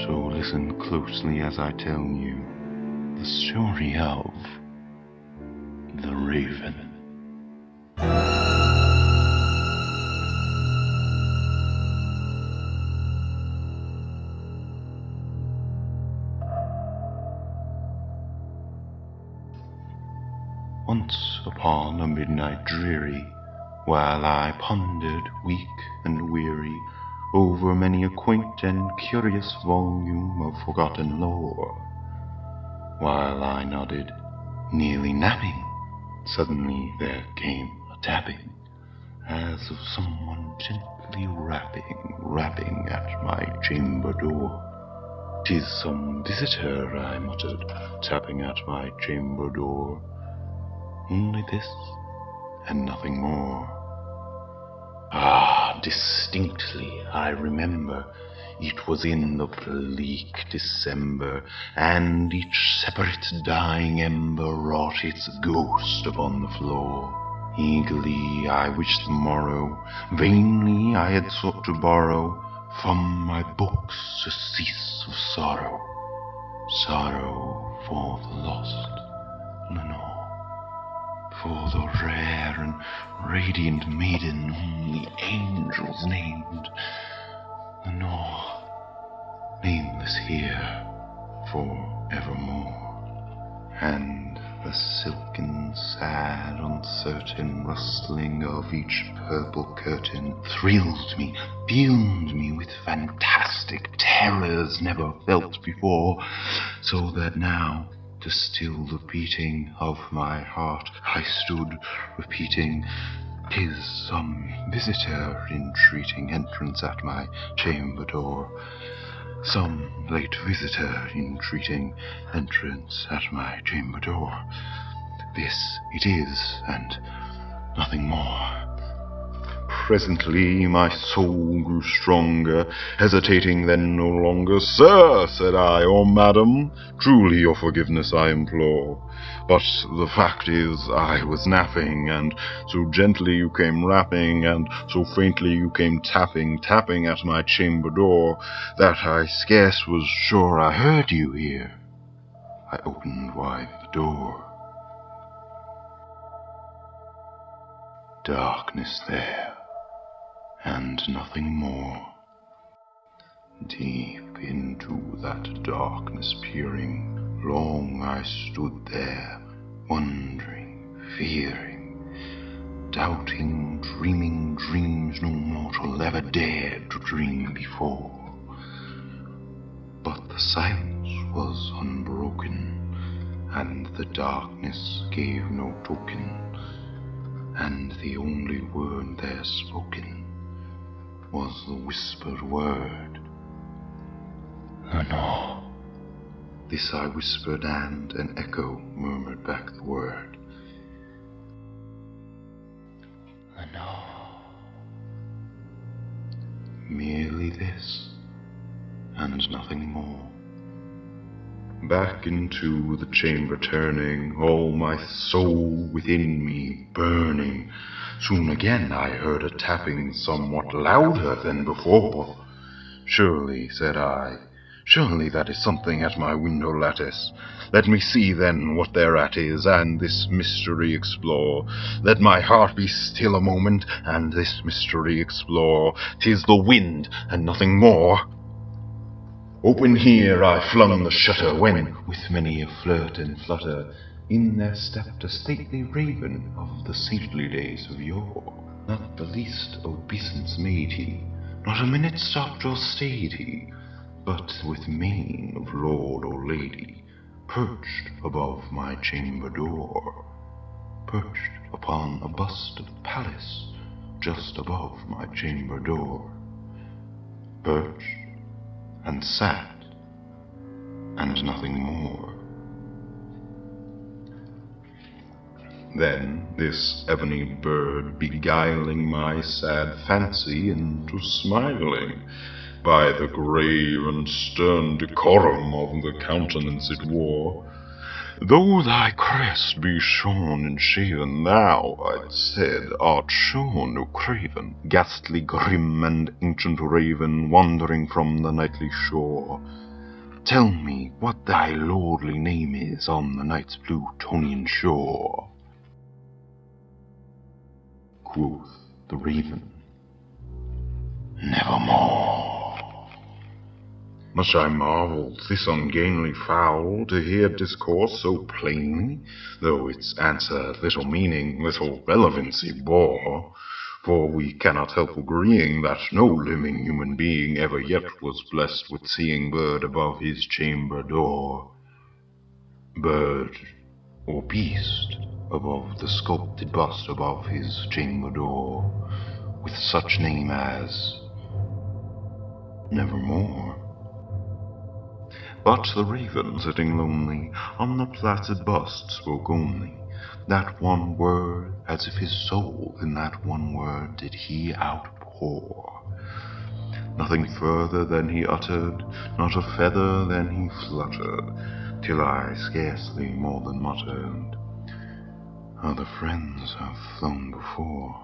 So listen closely as I tell you the story of the Raven. Once upon a midnight dreary, while I pondered, weak and weary, over many a quaint and curious volume of forgotten lore, while I nodded, nearly napping, suddenly there came a tapping, as of someone gently rapping at my chamber door. "'Tis some visitor," I muttered, tapping at my chamber door. Only this, and nothing more. Ah, distinctly I remember, it was in the bleak December, and each separate dying ember wrought its ghost upon the floor. Eagerly I wished the morrow, vainly I had sought to borrow from my books surcease of sorrow, sorrow for the lost Lenore. For the rare and radiant maiden whom the angels named Lenore, nameless here for evermore. And the silken, sad, uncertain rustling of each purple curtain thrilled me, filled me with fantastic terrors never felt before, so that now, to still the beating of my heart, I stood repeating, "'Tis some visitor entreating entrance at my chamber door. Some late visitor entreating entrance at my chamber door. This it is, and nothing more." Presently my soul grew stronger, hesitating then no longer. "Sir," said I, "or madam, truly your forgiveness I implore. But the fact is I was napping, and so gently you came rapping, and so faintly you came tapping at my chamber door, that I scarce was sure I heard you here. I opened wide the door. Darkness there, and nothing more. Deep into that darkness peering, long I stood there, wondering, fearing, doubting, dreaming dreams no mortal ever dared to dream before. But the silence was unbroken, and the darkness gave no token, and the only word there spoken was the whispered word, "Lenore." This I whispered, and an echo murmured back the word, "Lenore." Merely this, and nothing more. Back into the chamber turning, all my soul within me burning, soon again I heard a tapping somewhat louder than before. "Surely," said I, "surely that is something at my window lattice. Let me see then what thereat is, and this mystery explore. Let my heart be still a moment, and this mystery explore. 'Tis the wind, and nothing more." Open here I flung the shutter, when, with many a flirt and flutter, in there stepped a stately raven of the saintly days of yore. Not the least obeisance made he, not a minute stopped or stayed he, but with mien of lord or lady, perched above my chamber door, perched upon a bust of Pallas, just above my chamber door, perched and sat, and nothing more. Then this ebony bird, beguiling my sad fancy into smiling, by the grave and stern decorum of the countenance it wore, "Though thy crest be shorn and shaven, thou," it said, "art shown no craven, ghastly, grim, and ancient raven, wandering from the nightly shore. tell me what thy lordly name is on the night's Plutonian shore. Quoth the raven, Nevermore. Much I marvelled this ungainly fowl to hear discourse so plainly, though its answer little meaning, little relevancy bore. For we cannot help agreeing that no living human being ever yet was blessed with seeing bird above his chamber door. Bird or beast above the sculpted bust above his chamber door, with such name as Nevermore. But the raven, sitting lonely on the placid bust, spoke only that one word, as if his soul in that one word did he outpour. Nothing further than he uttered, not a feather than he fluttered, till I scarcely more than muttered, Other friends have flown before.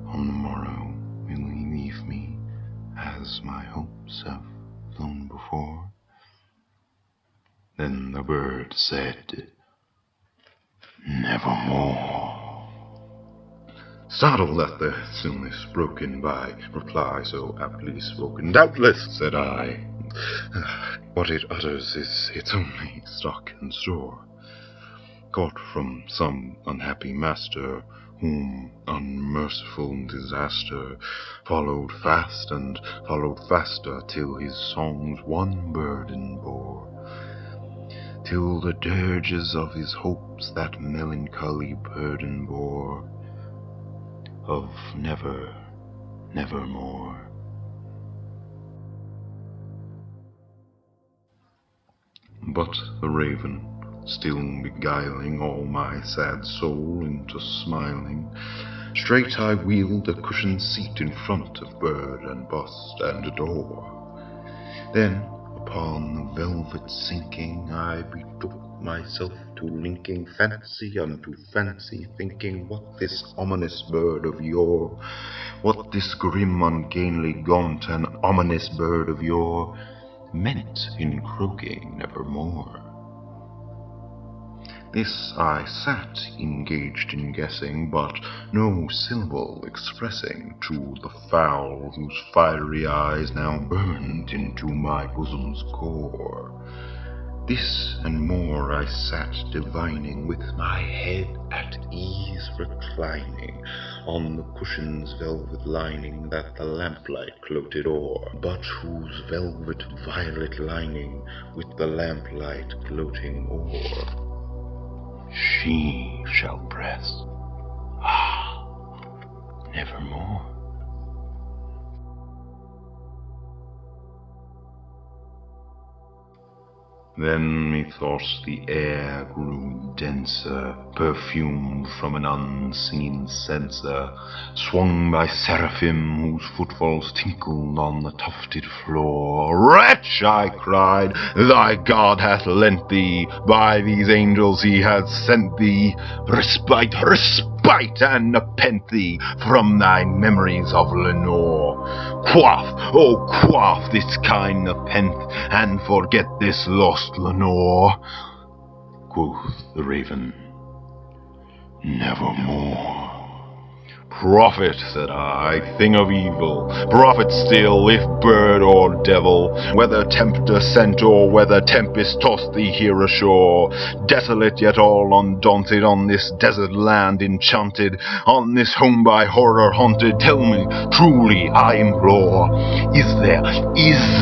On the morrow will he leave me, as my hopes have flown before? Then the bird said, Nevermore. Startled at the stillness broken by reply so aptly spoken, Doubtless, said I, what it utters is its only stock and store, caught from some unhappy master, whom unmerciful disaster followed fast and followed faster, till his songs one burden bore, till the dirges of his hopes that melancholy burden bore, of never, nevermore. But the raven, still beguiling all my sad soul into smiling, straight I wheeled a cushioned seat in front of bird and bust and door. Then upon the velvet sinking, I betook myself to linking fancy unto fancy, thinking what this ominous bird of yore, what this grim, ungainly, gaunt, and ominous bird of yore meant in croaking nevermore. This I sat engaged in guessing, but no syllable expressing to the fowl whose fiery eyes now burned into my bosom's core. This and more I sat divining, with my head at ease reclining on the cushion's velvet lining that the lamplight gloated o'er, but whose velvet violet lining with the lamplight gloating o'er she shall press, nevermore. Then methought the air grew denser, perfumed from an unseen censer, swung by seraphim whose footfalls tinkled on the tufted floor. Wretch, I cried, thy God hath lent thee, by these angels he hath sent thee, respite, respite, and nepenthe from thy memories of Lenore. Quaff, oh quaff this kind nepenthe, and forget this lost Lenore. Quoth the raven, Nevermore. Prophet, said I, thing of evil, prophet still, if bird or devil, whether tempter sent or whether tempest tossed thee here ashore, desolate yet all undaunted, on this desert land enchanted, on this home by horror haunted, tell me truly, I implore, is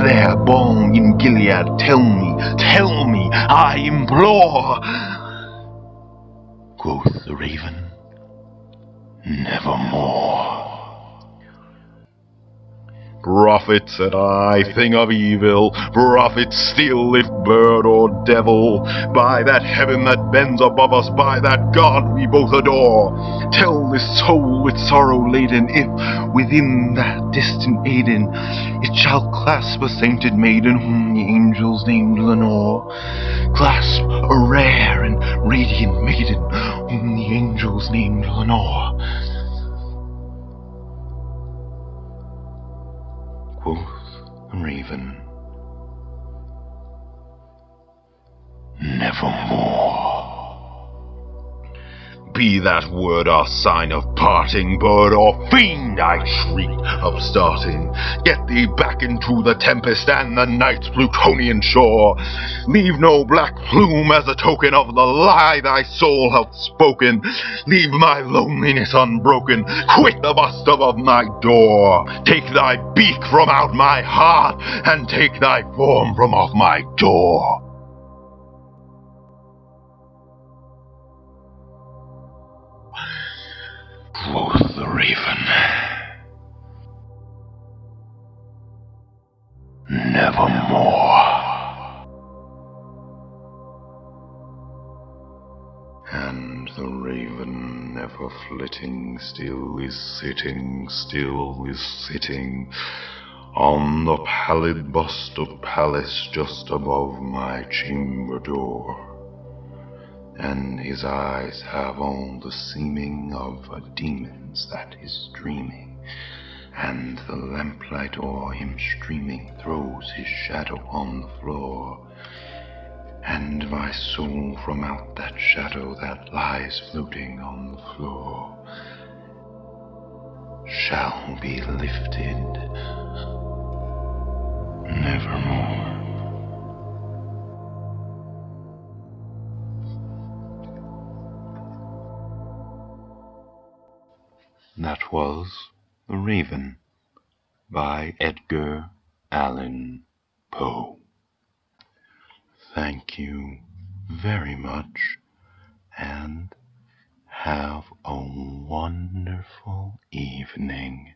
there balm in Gilead? Tell me, I implore. Quoth the raven, Nevermore. Prophet, said I, thing of evil, prophet still, if bird or devil, by that heaven that bends above us, by that God we both adore, tell this soul with sorrow laden, if within that distant Aden it shall clasp a sainted maiden whom the angels named Lenore, clasp a rare and radiant maiden whom the angels named Lenore. Quoth the raven, nevermore. Be that word our sign of parting, bird or fiend, I shriek, upstarting. Get thee back into the tempest and the night's Plutonian shore. Leave no black plume as a token of the lie thy soul hath spoken. Leave my loneliness unbroken. Quit the bust above my door. Take thy beak from out my heart, and take thy form from off my door. Quoth the raven, nevermore. And the raven, never flitting, still is sitting on the pallid bust of Pallas just above my chamber door. And his eyes have all the seeming of a demon's that is dreaming, and the lamplight o'er him streaming throws his shadow on the floor. And my soul from out that shadow that lies floating on the floor shall be lifted nevermore. That was The Raven by Edgar Allan Poe. Thank you very much, and have a wonderful evening.